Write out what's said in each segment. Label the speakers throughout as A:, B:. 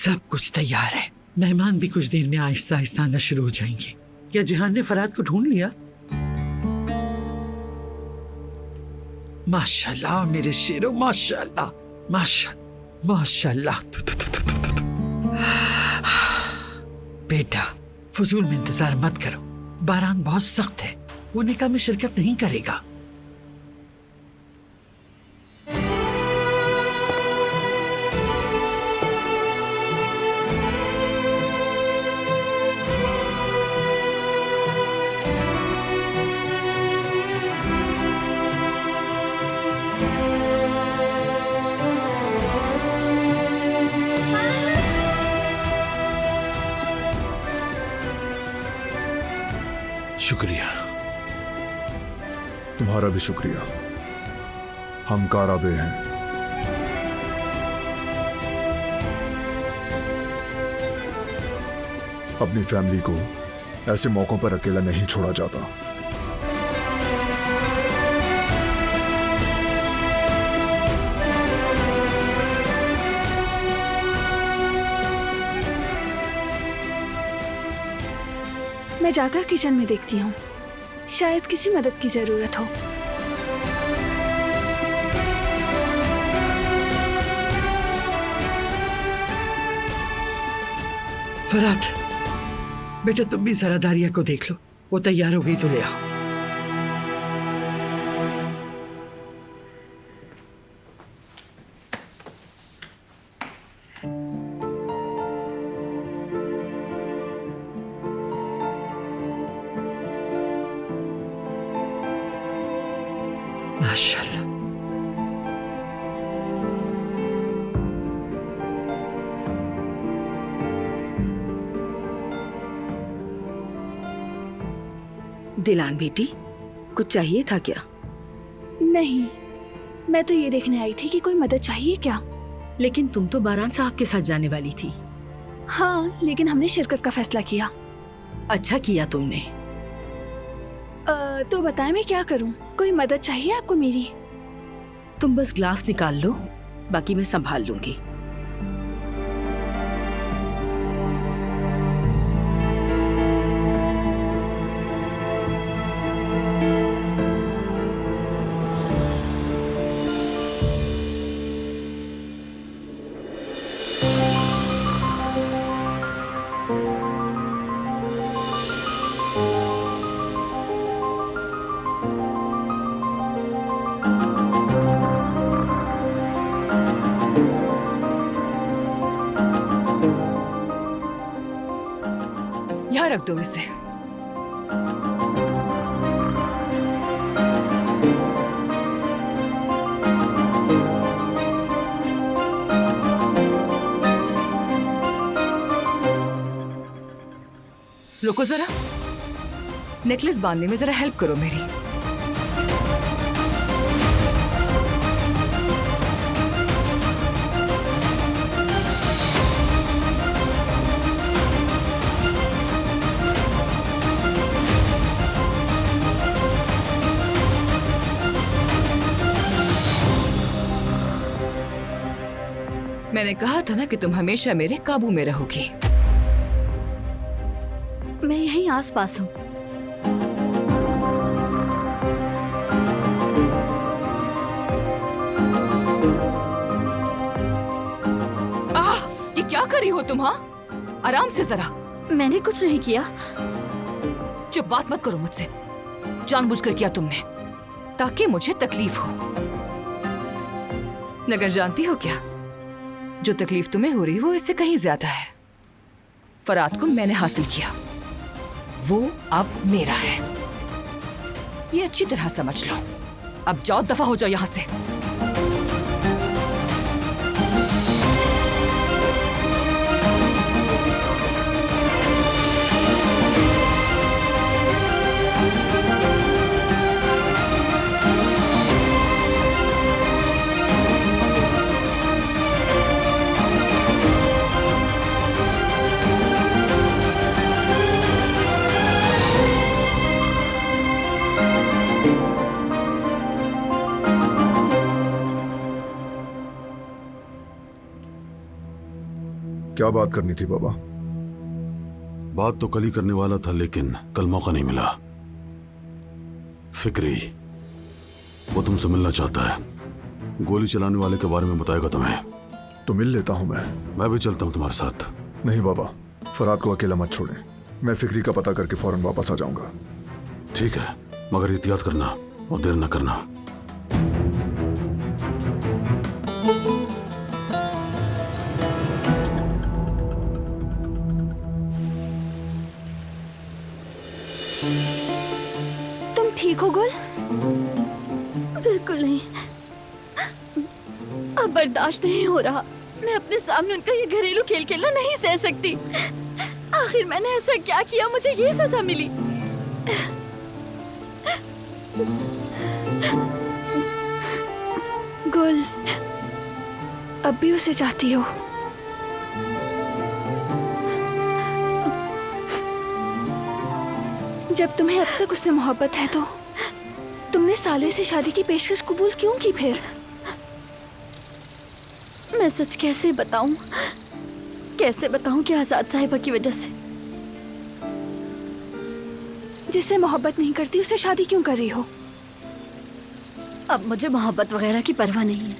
A: सब कुछ तैयार है। मेहमान भी कुछ देर में आहिस्ता आहिस्ता आना शुरू हो जाएंगे। क्या जिहान ने फराद को ढूंढ लिया? माशाल्लाह मेरे शेरों, माशाल्लाह माशाल्लाह। बेटा फजूल में इंतजार मत करो, बारान बहुत सख्त है, वो निकाह में शिरकत नहीं करेगा।
B: शुक्रिया, तुम्हारा भी शुक्रिया। हम काराबे हैं। अपनी फैमिली को ऐसे मौकों पर अकेला नहीं छोड़ा जाता।
C: मैं जाकर किचन में देखती हूँ, शायद किसी मदद की जरूरत हो।
A: फराद बेटा तुम भी जरा दारिया को देख लो, वो तैयार हो गई तो ले आओ। माशाल्लाह।
D: दिलान बेटी, कुछ चाहिए था क्या?
C: नहीं, मैं तो ये देखने आई थी कि कोई मदद चाहिए क्या।
D: लेकिन तुम तो बारान साहब के साथ जाने वाली थी।
C: हाँ, लेकिन हमने शिरकत का फैसला किया।
D: अच्छा किया तुमने।
C: तो बताएं मैं क्या करूं? कोई मदद चाहिए आपको मेरी?
D: तुम बस ग्लास निकाल लो, बाकी मैं संभाल लूंगी।
E: यहाँ रख दो इसे। रुको जरा, नेकलेस बांधने में जरा हेल्प करो मेरी। मैंने कहा था ना कि तुम हमेशा मेरे काबू में रहोगी।
C: मैं यहीं आसपास हूँ।
E: ये क्या कर रही हो तुम? हाँ, आराम से जरा।
C: मैंने कुछ नहीं किया।
E: चुप, बात मत करो मुझसे। जानबूझकर किया तुमने ताकि मुझे तकलीफ हो। मगर जानती हो क्या, जो तकलीफ तुम्हें हो रही वो इससे कहीं ज्यादा है। फराद को मैंने हासिल किया, वो अब मेरा है। ये अच्छी तरह समझ लो। अब जाओ, दफा हो जाओ यहां से।
B: क्या बात करनी थी बाबा?
F: बात तो कल ही करने वाला था, लेकिन कल मौका नहीं मिला। फिक्री, वो तुमसे मिलना चाहता है। गोली चलाने वाले के बारे में बताएगा तुम्हें।
B: तो मिल लेता हूं
F: मैं भी चलता हूं तुम्हारे साथ।
B: नहीं बाबा, फराद को अकेला मत छोड़ें। मैं फिक्री का पता करके फौरन वापस आ जाऊंगा।
F: ठीक है, मगर एहतियात करना और देर न करना।
C: तुम ठीक हो गुल? बिल्कुल नहीं, अब बर्दाश्त नहीं हो रहा। मैं अपने सामने उनका ये घरेलू खेल खेलना नहीं सह सकती। आखिर मैंने ऐसा क्या किया, मुझे ये सजा मिली? गुल, अब भी उसे चाहती हो? जब तुम्हें अब तक उससे मोहब्बत है तो तुमने साले से शादी की पेशकश कबूल क्यों की फिर? मैं सच कैसे बताऊं कि आजाद साहिबा की वजह से। जिससे मोहब्बत नहीं करती उसे शादी क्यों कर रही हो? अब मुझे मोहब्बत वगैरह की परवाह नहीं है।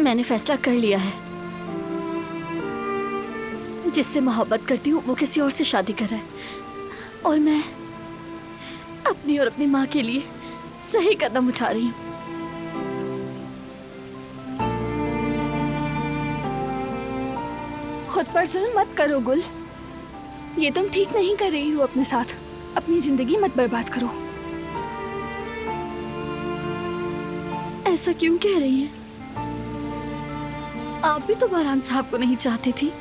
C: मैंने फैसला कर लिया है। जिससे मोहब्बत करती हूँ वो किसी और से शादी कर रहा है, और मैं अपनी और अपनी माँ के लिए सही कदम उठा रही हूँ। खुद पर जुल्म मत करो गुल। ये तुम ठीक नहीं कर रही हो अपने साथ। अपनी जिंदगी मत बर्बाद करो। ऐसा क्यों कह रही हैं? आप भी तो बारान साहब को नहीं चाहती थी,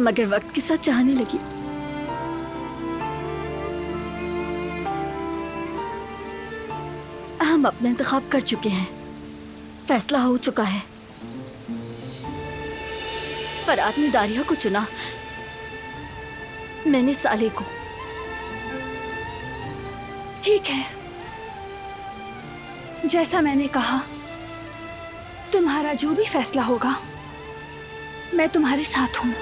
C: मगर वक्त के साथ चाहने लगी। हम अपना इंतखाब कर चुके हैं, फैसला हो चुका है। फराद ने दारिया को चुना, मैंने साले को। ठीक है, जैसा मैंने कहा, तुम्हारा जो भी फैसला होगा मैं तुम्हारे साथ हूं।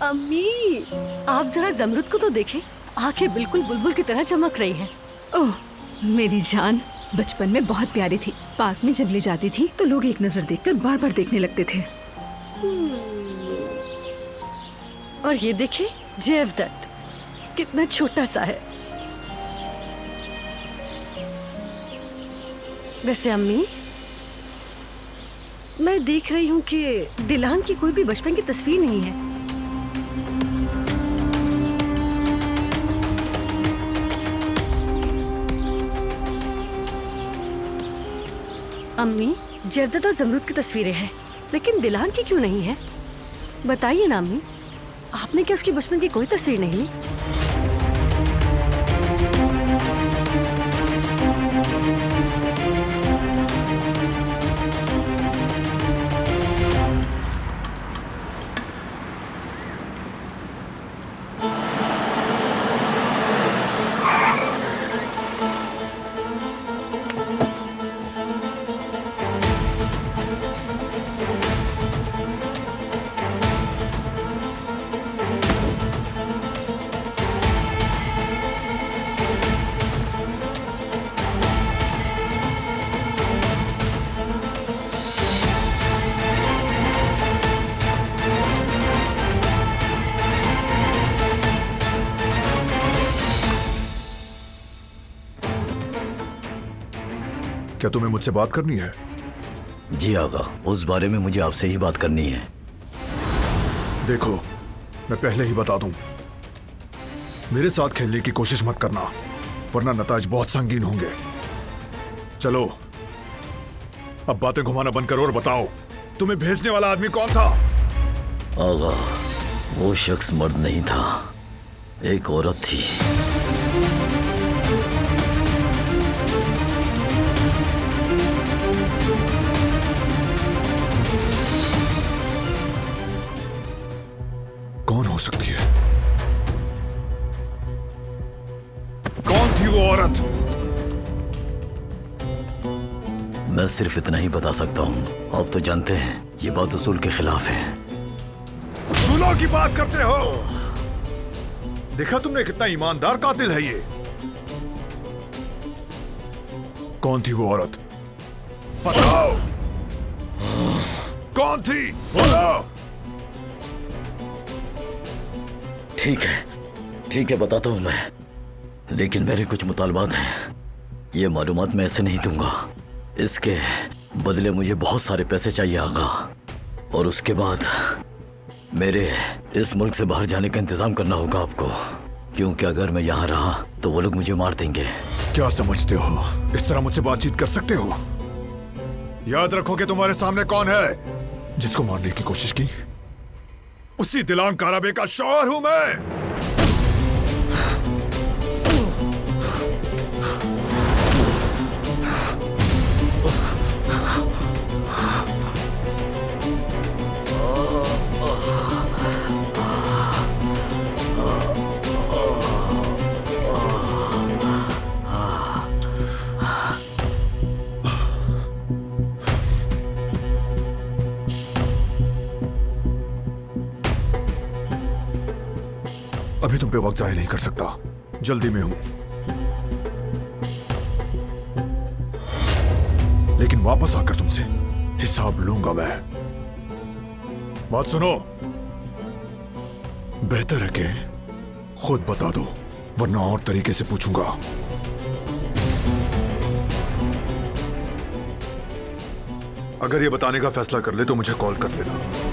D: अम्मी, आप जरा जमरुद को तो देखें, आंखें बिल्कुल बुलबुल की तरह चमक रही हैं।
G: ओह मेरी जान, बचपन में बहुत प्यारी थी। पार्क में जब ले जाती थी तो लोग एक नजर देखकर बार बार देखने लगते थे।
D: और ये देखें जयवदत्त, कितना छोटा सा है। वैसे अम्मी, मैं देख रही हूँ कि दिलान की कोई भी बचपन की तस्वीर नहीं है। अम्मी, जयवदत्त और जमरुद की तस्वीरें हैं, लेकिन दिलान की क्यों नहीं है? बताइए ना अम्मी, आपने क्या उसकी बचपन की कोई तस्वीर नहीं ली?
B: क्या तुम्हें मुझसे बात करनी है?
H: जी आगा, उस बारे में मुझे आपसे ही बात करनी है।
B: देखो, मैं पहले ही बता दूं, मेरे साथ खेलने की कोशिश मत करना, वरना नताज बहुत संगीन होंगे। चलो, अब बातें घुमाना बंद करो और बताओ, तुम्हें भेजने वाला आदमी कौन था?
H: आगा, वो शख्स मर्द नहीं था, एक औरत थी।
B: कौन हो सकती है? कौन थी वो औरत?
H: मैं सिर्फ इतना ही बता सकता हूँ। आप तो जानते हैं ये बात उसूल के खिलाफ है।
B: उसूलों की बात करते हो? देखा तुमने कितना ईमानदार कातिल है ये। कौन थी वो औरत? बताओ कौन थी, बोलो।
H: ठीक है बताता हूं मैं, लेकिन मेरे कुछ मुतालबात हैं। ये मालूमात मैं ऐसे नहीं दूंगा। इसके बदले मुझे बहुत सारे पैसे चाहिए आगा, और उसके बाद मेरे इस मुल्क से बाहर जाने का इंतजाम करना होगा आपको, क्योंकि अगर मैं यहाँ रहा तो वो लोग मुझे मार देंगे।
B: क्या समझते हो इस तरह मुझसे बातचीत कर सकते हो? याद रखो कि तुम्हारे सामने कौन है जिसको मारने की कोशिश की। उसी दिलान काराबे का शौहर हूं मैं। अभी तुम पे वक्त जाया नहीं कर सकता, जल्दी में हूं। लेकिन वापस आकर तुमसे हिसाब लूंगा मैं। बात सुनो, बेहतर है कि खुद बता दो, वरना और तरीके से पूछूंगा। अगर ये बताने का फैसला कर ले तो मुझे कॉल कर लेना।